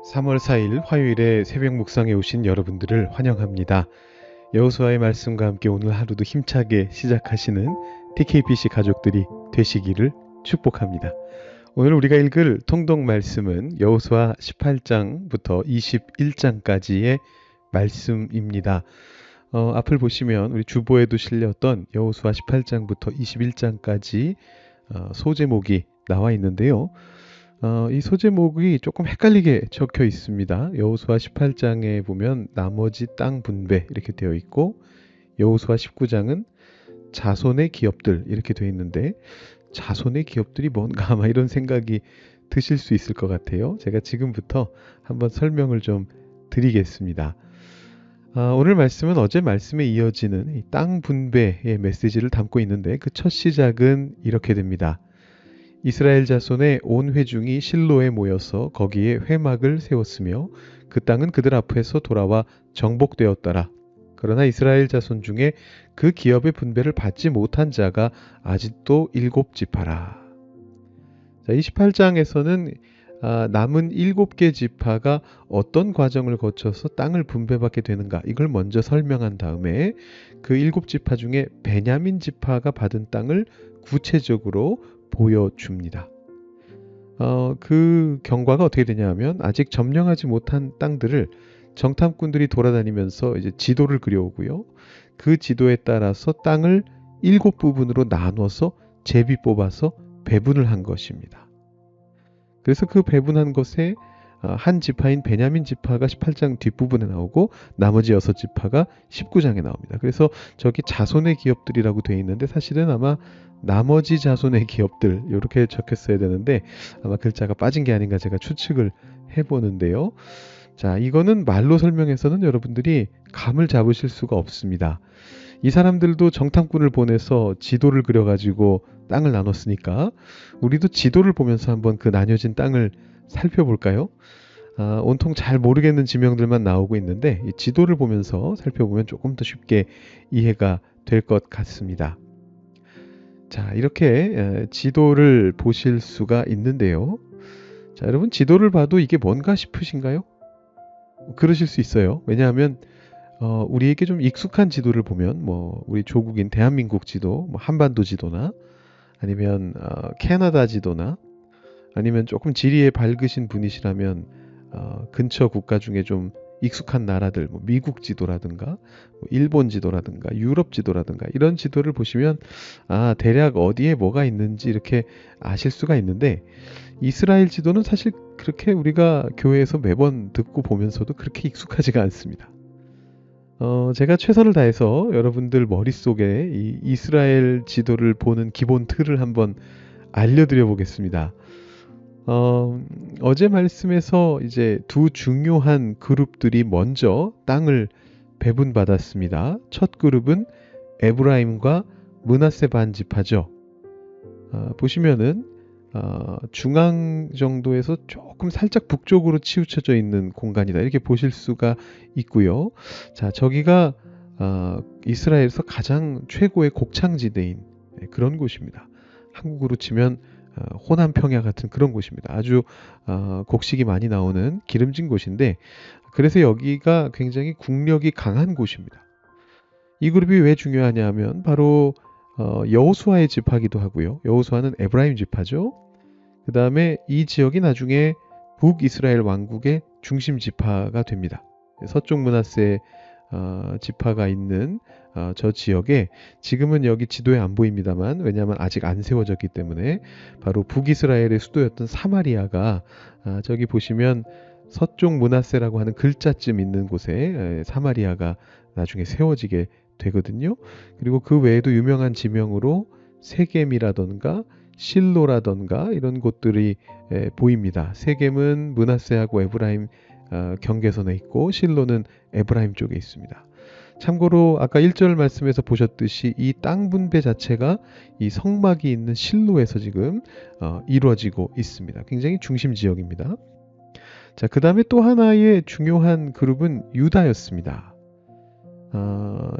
3월 4일 화요일에 새벽 묵상에 오신 여러분들을 환영합니다. 여호수아의 말씀과 함께 오늘 하루도 힘차게 시작하시는 TKBC 가족들이 되시기를 축복합니다. 오늘 우리가 읽을 통독 말씀은 여호수아 18장부터 21장까지의 말씀입니다. 앞을 보시면 우리 주보에도 실렸던 여호수아 18장부터 21장까지 소제목이 나와 있는데요. 이 소제목이 조금 헷갈리게 적혀 있습니다. 여호수아 18장에 보면 나머지 땅 분배 이렇게 되어 있고 여호수아 19장은 자손의 기업들 이렇게 되어 있는데 자손의 기업들이 뭔가 아마 이런 생각이 드실 수 있을 것 같아요. 제가 지금부터 한번 설명을 좀 드리겠습니다. 오늘 말씀은 어제 말씀에 이어지는 이 땅 분배의 메시지를 담고 있는데 그 첫 시작은 이렇게 됩니다. 이스라엘 자손의 온 회중이 실로에 모여서 거기에 회막을 세웠으며 그 땅은 그들 앞에서 돌아와 정복되었더라. 그러나 이스라엘 자손 중에 그 기업의 분배를 받지 못한 자가 아직도 7지파라. 자, 28장에서는 남은 7개 지파가 어떤 과정을 거쳐서 땅을 분배받게 되는가 이걸 먼저 설명한 다음에 그 7지파 중에 베냐민 지파가 받은 땅을 구체적으로 보여줍니다. 그 경과가 어떻게 되냐 하면 아직 점령하지 못한 땅들을 정탐꾼들이 돌아다니면서 이제 지도를 그려오고요. 그 지도에 따라서 땅을 7부분으로 나눠서 제비 뽑아서 배분을 한 것입니다. 그래서 그 배분한 것에 한 지파인 베냐민 지파가 18장 뒷부분에 나오고 나머지 6지파가 19장에 나옵니다. 그래서 저기 자손의 기업들이라고 되어 있는데 사실은 아마 나머지 자손의 기업들 이렇게 적혔어야 되는데 아마 글자가 빠진 게 아닌가 제가 추측을 해보는데요. 자, 이거는 말로 설명해서는 여러분들이 감을 잡으실 수가 없습니다. 이 사람들도 정탐꾼을 보내서 지도를 그려가지고 땅을 나눴으니까 우리도 지도를 보면서 한번 그 나뉘어진 땅을 살펴볼까요? 온통 잘 모르겠는 지명들만 나오고 있는데 이 지도를 보면서 살펴보면 조금 더 쉽게 이해가 될 것 같습니다. 자, 이렇게 지도를 보실 수가 있는데요. 자, 여러분 지도를 봐도 이게 뭔가 싶으신가요? 그러실 수 있어요. 왜냐하면 우리에게 좀 익숙한 지도를 보면 뭐 우리 조국인 대한민국 지도, 뭐 한반도 지도나 아니면 캐나다 지도나 아니면 조금 지리에 밝으신 분이시라면 근처 국가 중에 좀 익숙한 나라들, 뭐 미국 지도라든가 뭐 일본 지도라든가 유럽 지도라든가 이런 지도를 보시면 대략 어디에 뭐가 있는지 이렇게 아실 수가 있는데 이스라엘 지도는 사실 그렇게 우리가 교회에서 매번 듣고 보면서도 그렇게 익숙하지가 않습니다. 제가 최선을 다해서 여러분들 머릿속에 이 이스라엘 지도를 보는 기본 틀을 한번 알려드려 보겠습니다. 어제 말씀에서 이제 두 중요한 그룹들이 먼저 땅을 배분받았습니다. 첫 그룹은 에브라임과 므낫세 반지파죠. 보시면은 중앙 정도에서 조금 살짝 북쪽으로 치우쳐져 있는 공간이다. 이렇게 보실 수가 있고요. 자, 저기가 이스라엘에서 가장 최고의 곡창지대인 그런 곳입니다. 한국으로 치면 호남 평야 같은 그런 곳입니다. 아주 곡식이 많이 나오는 기름진 곳인데 그래서 여기가 굉장히 국력이 강한 곳입니다. 이 그룹이 왜 중요하냐 하면 바로 여호수아의 지파기도 하고요. 여호수아는 에브라임 지파죠. 그 다음에 이 지역이 나중에 북이스라엘 왕국의 중심 지파가 됩니다. 서쪽 므낫세 지파가 있는 저 지역에 지금은 여기 지도에 안 보입니다만 왜냐하면 아직 안 세워졌기 때문에 바로 북이스라엘의 수도였던 사마리아가 저기 보시면 서쪽 므낫세라고 하는 글자쯤 있는 곳에 사마리아가 나중에 세워지게 되거든요. 그리고 그 외에도 유명한 지명으로 세겜이라던가 실로라던가 이런 곳들이 보입니다. 세겜은 므낫세하고 에브라임 경계선에 있고 실로는 에브라임 쪽에 있습니다. 참고로 아까 1절 말씀에서 보셨듯이 이 땅 분배 자체가 이 성막이 있는 실로에서 지금 이루어지고 있습니다. 굉장히 중심 지역입니다. 자, 그 다음에 또 하나의 중요한 그룹은 유다였습니다.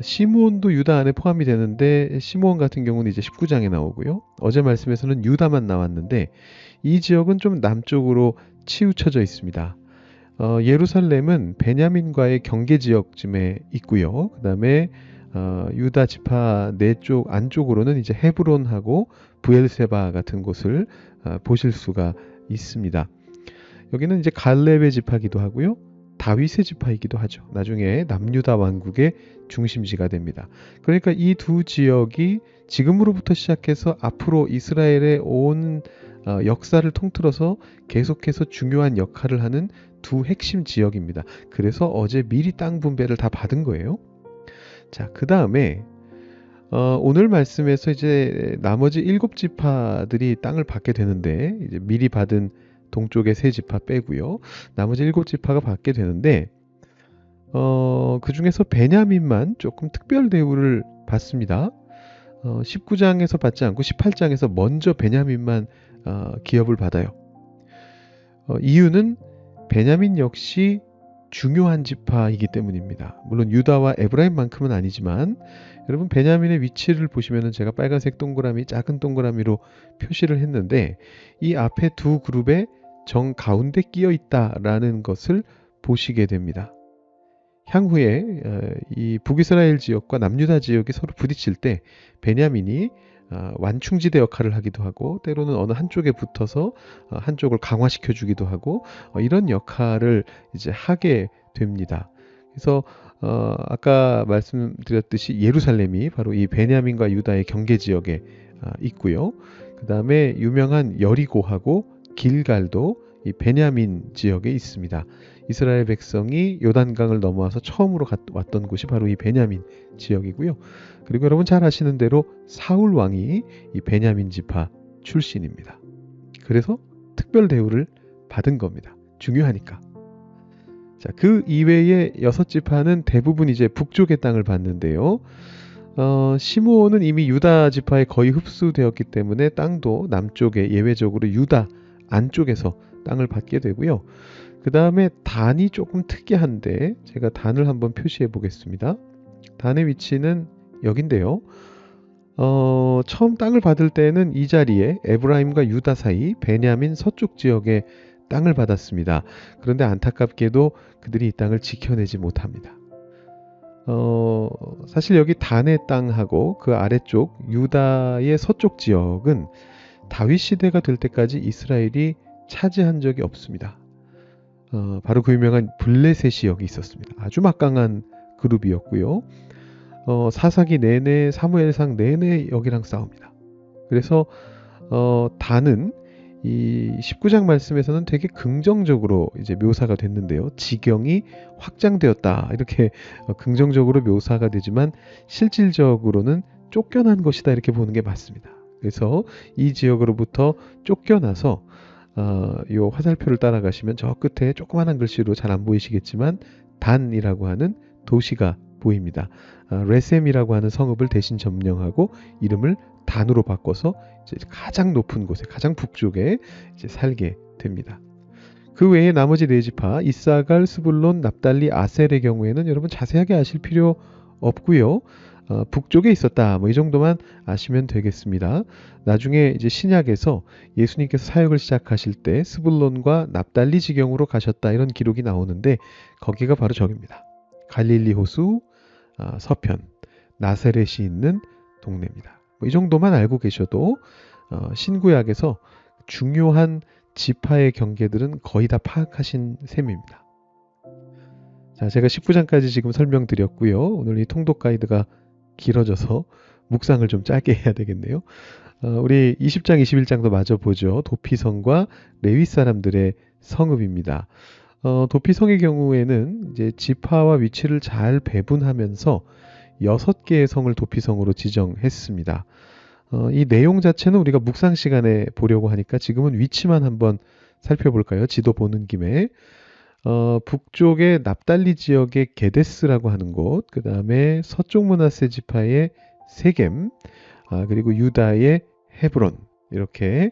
시므온도 유다 안에 포함이 되는데 시므온 같은 경우는 이제 19장에 나오고요. 어제 말씀에서는 유다만 나왔는데 이 지역은 좀 남쪽으로 치우쳐져 있습니다. 예루살렘은 베냐민과의 경계 지역쯤에 있고요. 그 다음에 유다 지파 내쪽 안쪽으로는 이제 헤브론하고 브엘세바 같은 곳을 보실 수가 있습니다. 여기는 이제 갈렙의 지파기도 하고요. 다윗의 지파이기도 하죠. 나중에 남유다 왕국의 중심지가 됩니다. 그러니까 이 두 지역이 지금으로부터 시작해서 앞으로 이스라엘의 온 역사를 통틀어서 계속해서 중요한 역할을 하는 두 핵심 지역입니다. 그래서 어제 미리 땅 분배를 다 받은 거예요. 자, 그 다음에 오늘 말씀에서 이제 나머지 7지파들이 땅을 받게 되는데, 이제 미리 받은 동쪽의 3지파 빼고요. 나머지 7지파가 받게 되는데, 그 중에서 베냐민만 조금 특별 대우를 받습니다. 19장에서 받지 않고 18장에서 먼저 베냐민만 기업을 받아요. 이유는 베냐민 역시 중요한 지파이기 때문입니다. 물론 유다와 에브라임만큼은 아니지만, 여러분 베냐민의 위치를 보시면 제가 빨간색 동그라미, 작은 동그라미로 표시를 했는데, 이 앞에 두 그룹의 정 가운데 끼어 있다라는 것을 보시게 됩니다. 향후에 이 북이스라엘 지역과 남유다 지역이 서로 부딪힐 때 베냐민이 완충지대 역할을 하기도 하고, 때로는 어느 한쪽에 붙어서 한쪽을 강화시켜 주기도 하고, 이런 역할을 이제 하게 됩니다. 그래서 아까 말씀드렸듯이 예루살렘이 바로 이 베냐민과 유다의 경계 지역에 있고요. 그 다음에 유명한 여리고하고 길갈도 이 베냐민 지역에 있습니다. 이스라엘 백성이 요단강을 넘어와서 처음으로 왔던 곳이 바로 이 베냐민 지역이고요. 그리고 여러분 잘 아시는 대로 사울 왕이 이 베냐민 지파 출신입니다. 그래서 특별 대우를 받은 겁니다. 중요하니까. 자, 그 이외의 6지파는 대부분 이제 북쪽의 땅을 받는데요. 시므온은 이미 유다 지파에 거의 흡수되었기 때문에 땅도 남쪽에 예외적으로 유다 안쪽에서 땅을 받게 되고요. 그 다음에 단이 조금 특이한데 제가 단을 한번 표시해 보겠습니다. 단의 위치는 여긴데요. 처음 땅을 받을 때는 이 자리에 에브라임과 유다 사이 베냐민 서쪽 지역에 땅을 받았습니다. 그런데 안타깝게도 그들이 이 땅을 지켜내지 못합니다. 사실 여기 단의 땅하고 그 아래쪽 유다의 서쪽 지역은 다윗 시대가 될 때까지 이스라엘이 차지한 적이 없습니다. 바로 그 유명한 블레셋이 여기 있었습니다. 아주 막강한 그룹이었고요. 사사기 내내, 사무엘상 내내 여기랑 싸웁니다. 그래서 단은 이 19장 말씀에서는 되게 긍정적으로 이제 묘사가 됐는데요. 지경이 확장되었다, 이렇게 긍정적으로 묘사가 되지만 실질적으로는 쫓겨난 것이다, 이렇게 보는 게 맞습니다. 그래서 이 지역으로부터 쫓겨나서 요 화살표를 따라가시면 저 끝에 조그만한 글씨로 잘 안 보이시겠지만 단이라고 하는 도시가 보입니다. 레셈이라고 하는 성읍을 대신 점령하고 이름을 단으로 바꿔서 이제 가장 높은 곳에, 가장 북쪽에 이제 살게 됩니다. 그 외에 나머지 4지파 이사갈, 스불론, 납달리, 아셀의 경우에는 여러분 자세하게 아실 필요 없고요. 북쪽에 있었다, 뭐 이 정도만 아시면 되겠습니다. 나중에 이제 신약에서 예수님께서 사역을 시작하실 때 스불론과 납달리 지경으로 가셨다, 이런 기록이 나오는데 거기가 바로 저기입니다. 갈릴리 호수 서편 나사렛이 있는 동네입니다. 뭐 이 정도만 알고 계셔도 신구약에서 중요한 지파의 경계들은 거의 다 파악하신 셈입니다. 자, 제가 19장까지 지금 설명드렸고요. 오늘 이 통독 가이드가 길어져서 묵상을 좀 짧게 해야 되겠네요. 우리 20장, 21장도 마저 보죠. 도피성과 레위 사람들의 성읍입니다. 도피성의 경우에는 이제 지파와 위치를 잘 배분하면서 6개의 성을 도피성으로 지정했습니다. 이 내용 자체는 우리가 묵상 시간에 보려고 하니까 지금은 위치만 한번 살펴볼까요? 지도 보는 김에. 북쪽의 납달리 지역의 게데스라고 하는 곳, 그 다음에 서쪽 므낫세 지파의 세겜, 그리고 유다의 헤브론, 이렇게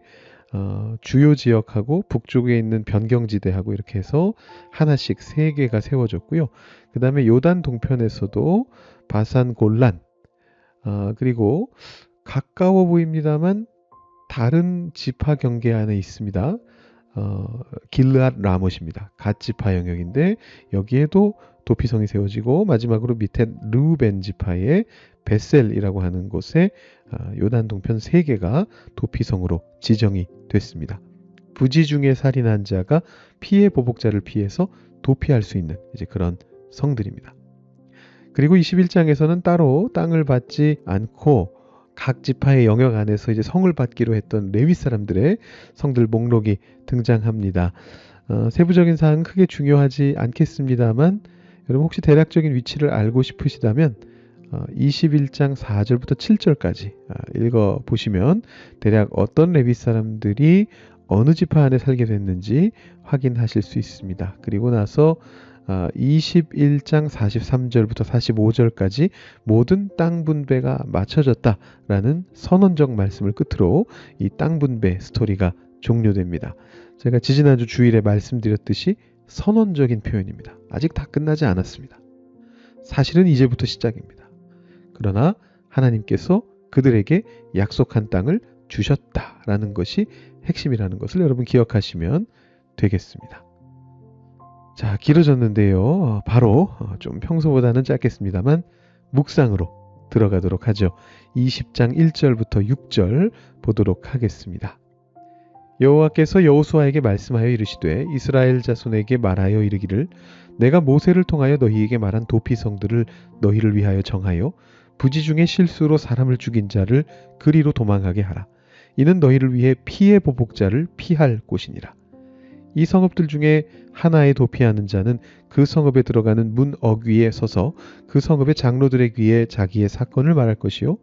주요 지역하고 북쪽에 있는 변경지대하고 이렇게 해서 하나씩 3개가 세워졌고요. 그 다음에 요단 동편에서도 바산 골란, 그리고 가까워 보입니다만 다른 지파 경계 안에 있습니다. 길르앗 라못입니다. 갓 지파 영역인데 여기에도 도피성이 세워지고 마지막으로 밑에 르우벤 지파의 베셀이라고 하는 곳에 요단 동편 3개가 도피성으로 지정이 됐습니다. 부지 중에 살인한 자가 피해 보복자를 피해서 도피할 수 있는 이제 그런 성들입니다. 그리고 21장에서는 따로 땅을 받지 않고 각 지파의 영역 안에서 이제 성을 받기로 했던 레위 사람들의 성들 목록이 등장합니다. 세부적인 사항은 크게 중요하지 않겠습니다만 여러분 혹시 대략적인 위치를 알고 싶으시다면 21장 4절부터 7절까지 읽어보시면 대략 어떤 레위 사람들이 어느 지파 안에 살게 됐는지 확인하실 수 있습니다. 그리고 나서 21장 43절부터 45절까지 모든 땅 분배가 맞춰졌다라는 선언적 말씀을 끝으로 이 땅 분배 스토리가 종료됩니다. 제가 지지난주 주일에 말씀드렸듯이 선언적인 표현입니다. 아직 다 끝나지 않았습니다. 사실은 이제부터 시작입니다. 그러나 하나님께서 그들에게 약속한 땅을 주셨다라는 것이 핵심이라는 것을 여러분 기억하시면 되겠습니다. 자, 길어졌는데요. 바로 좀 평소보다는 짧겠습니다만 묵상으로 들어가도록 하죠. 20장 1절부터 6절 보도록 하겠습니다. 여호와께서 여호수아에게 말씀하여 이르시되 이스라엘 자손에게 말하여 이르기를 내가 모세를 통하여 너희에게 말한 도피성들을 너희를 위하여 정하여 부지 중에 실수로 사람을 죽인 자를 그리로 도망하게 하라. 이는 너희를 위해 피해 보복자를 피할 곳이니라. 이 성읍들 중에 하나에 도피하는 자는 그 성읍에 들어가는 문 어귀에 서서 그 성읍의 장로들의 귀에 자기의 사건을 말할 것이요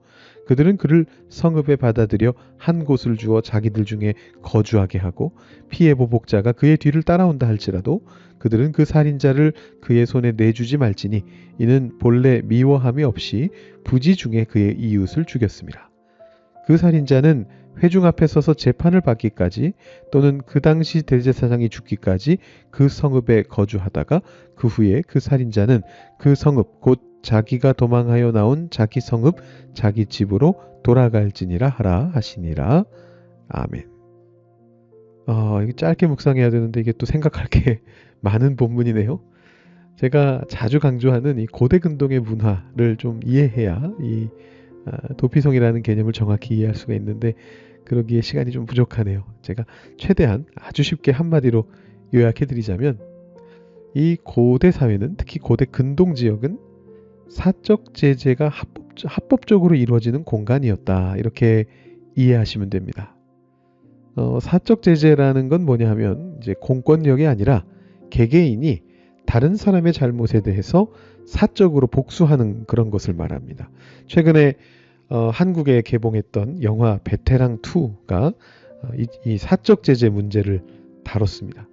그들은 그를 성읍에 받아들여 한 곳을 주어 자기들 중에 거주하게 하고 피해 보복자가 그의 뒤를 따라온다 할지라도 그들은 그 살인자를 그의 손에 내주지 말지니 이는 본래 미워함이 없이 부지 중에 그의 이웃을 죽였습니다. 그 살인자는 회중 앞에 서서 재판을 받기까지 또는 그 당시 대제사장이 죽기까지 그 성읍에 거주하다가 그 후에 그 살인자는 그 성읍 곧 자기가 도망하여 나온 자기 성읍 자기 집으로 돌아갈지니라 하라 하시니라. 아멘. 이게 짧게 묵상해야 되는데 이게 또 생각할 게 많은 본문이네요. 제가 자주 강조하는 이 고대 근동의 문화를 좀 이해해야 이 도피성이라는 개념을 정확히 이해할 수가 있는데 그러기에 시간이 좀 부족하네요. 제가 최대한 아주 쉽게 한마디로 요약해드리자면 이 고대 사회는 특히 고대 근동 지역은 사적 제재가 합법적으로 이루어지는 공간이었다. 이렇게 이해하시면 됩니다. 사적 제재라는 건 뭐냐 하면 이제 공권력이 아니라 개개인이 다른 사람의 잘못에 대해서 사적으로 복수하는 그런 것을 말합니다. 최근에 한국에 개봉했던 영화 베테랑2가 이 사적 제재 문제를 다뤘습니다.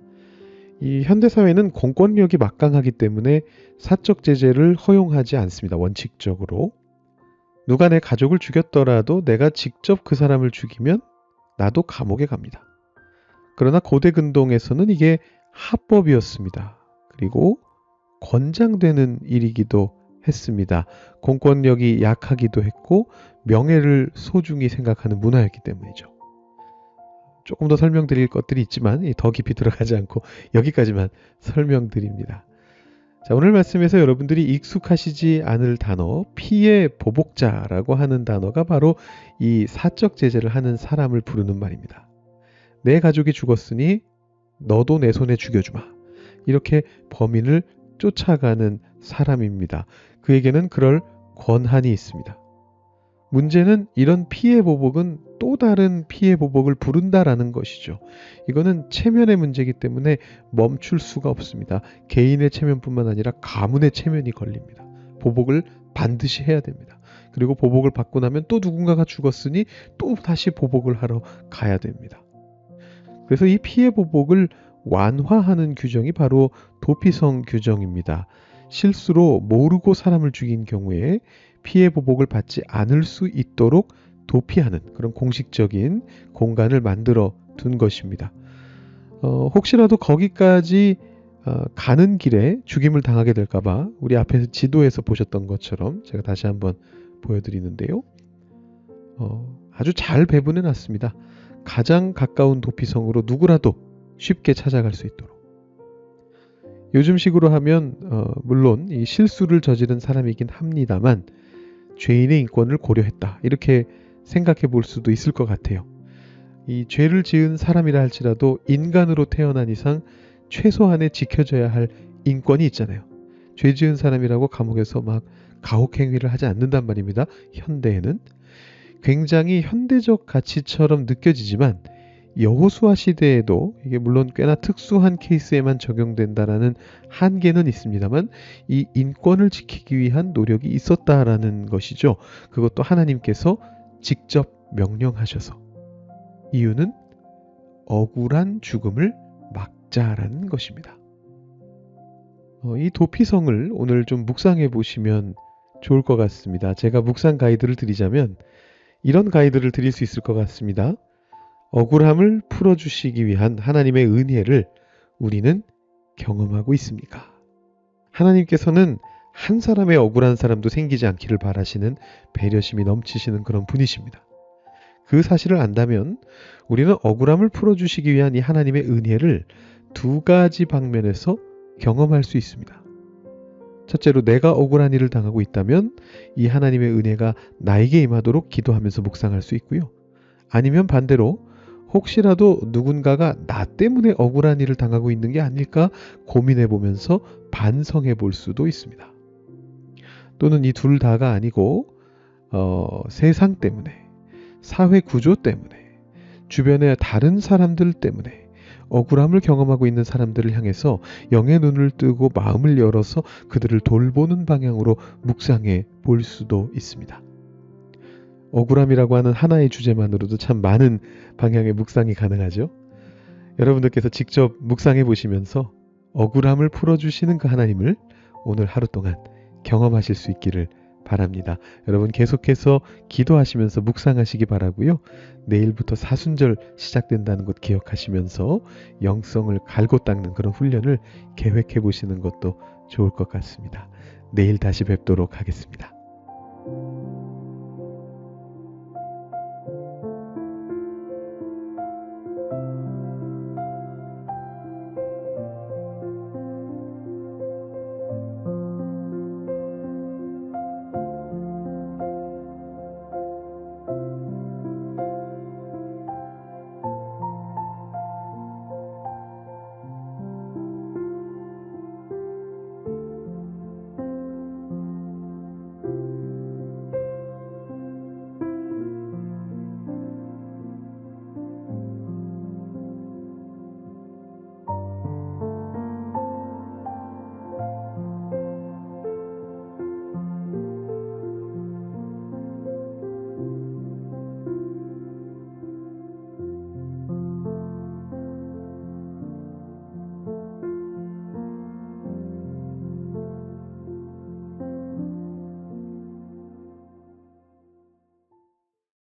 이 현대사회는 공권력이 막강하기 때문에 사적 제재를 허용하지 않습니다. 원칙적으로. 누가 내 가족을 죽였더라도 내가 직접 그 사람을 죽이면 나도 감옥에 갑니다. 그러나 고대 근동에서는 이게 합법이었습니다. 그리고 권장되는 일이기도 했습니다. 공권력이 약하기도 했고 명예를 소중히 생각하는 문화였기 때문이죠. 조금 더 설명드릴 것들이 있지만 더 깊이 들어가지 않고 여기까지만 설명드립니다. 자, 오늘 말씀에서 여러분들이 익숙하시지 않을 단어 피해 보복자라고 하는 단어가 바로 이 사적 제재를 하는 사람을 부르는 말입니다. 내 가족이 죽었으니 너도 내 손에 죽여주마. 이렇게 범인을 쫓아가는 사람입니다. 그에게는 그럴 권한이 있습니다. 문제는 이런 피해 보복은 또 다른 피해 보복을 부른다라는 것이죠. 이거는 체면의 문제이기 때문에 멈출 수가 없습니다. 개인의 체면뿐만 아니라 가문의 체면이 걸립니다. 보복을 반드시 해야 됩니다. 그리고 보복을 받고 나면 또 누군가가 죽었으니 또 다시 보복을 하러 가야 됩니다. 그래서 이 피해 보복을 완화하는 규정이 바로 도피성 규정입니다. 실수로 모르고 사람을 죽인 경우에 피해 보복을 받지 않을 수 있도록 도피하는 그런 공식적인 공간을 만들어 둔 것입니다. 혹시라도 거기까지 가는 길에 죽임을 당하게 될까봐 우리 앞에서 지도에서 보셨던 것처럼 제가 다시 한번 보여드리는데요. 아주 잘 배분해 놨습니다. 가장 가까운 도피성으로 누구라도 쉽게 찾아갈 수 있도록. 요즘식으로 하면 물론 이 실수를 저지른 사람이긴 합니다만 죄인의 인권을 고려했다. 이렇게 생각해 볼 수도 있을 것 같아요. 이 죄를 지은 사람이라 할지라도 인간으로 태어난 이상 최소한의 지켜져야 할 인권이 있잖아요. 죄 지은 사람이라고 감옥에서 막 가혹행위를 하지 않는단 말입니다. 현대에는. 굉장히 현대적 가치처럼 느껴지지만 여호수아 시대에도 이게 물론 꽤나 특수한 케이스에만 적용된다라는 한계는 있습니다만 이 인권을 지키기 위한 노력이 있었다라는 것이죠. 그것도 하나님께서 직접 명령하셔서. 이유는 억울한 죽음을 막자라는 것입니다. 이 도피성을 오늘 좀 묵상해 보시면 좋을 것 같습니다. 제가 묵상 가이드를 드리자면 이런 가이드를 드릴 수 있을 것 같습니다. 억울함을 풀어주시기 위한 하나님의 은혜를 우리는 경험하고 있습니까? 하나님께서는 한 사람의 억울한 사람도 생기지 않기를 바라시는 배려심이 넘치시는 그런 분이십니다. 그 사실을 안다면 우리는 억울함을 풀어주시기 위한 이 하나님의 은혜를 두 가지 방면에서 경험할 수 있습니다. 첫째로 내가 억울한 일을 당하고 있다면 이 하나님의 은혜가 나에게 임하도록 기도하면서 묵상할 수 있고요. 아니면 반대로 혹시라도 누군가가 나 때문에 억울한 일을 당하고 있는 게 아닐까 고민해 보면서 반성해 볼 수도 있습니다. 또는 이 둘 다가 아니고 세상 때문에, 사회 구조 때문에, 주변의 다른 사람들 때문에 억울함을 경험하고 있는 사람들을 향해서 영의 눈을 뜨고 마음을 열어서 그들을 돌보는 방향으로 묵상해 볼 수도 있습니다. 억울함이라고 하는 하나의 주제만으로도 참 많은 방향의 묵상이 가능하죠. 여러분들께서 직접 묵상해 보시면서 억울함을 풀어주시는 그 하나님을 오늘 하루 동안 경험하실 수 있기를 바랍니다. 여러분 계속해서 기도하시면서 묵상하시기 바라고요. 내일부터 사순절 시작된다는 것 기억하시면서 영성을 갈고 닦는 그런 훈련을 계획해 보시는 것도 좋을 것 같습니다. 내일 다시 뵙도록 하겠습니다.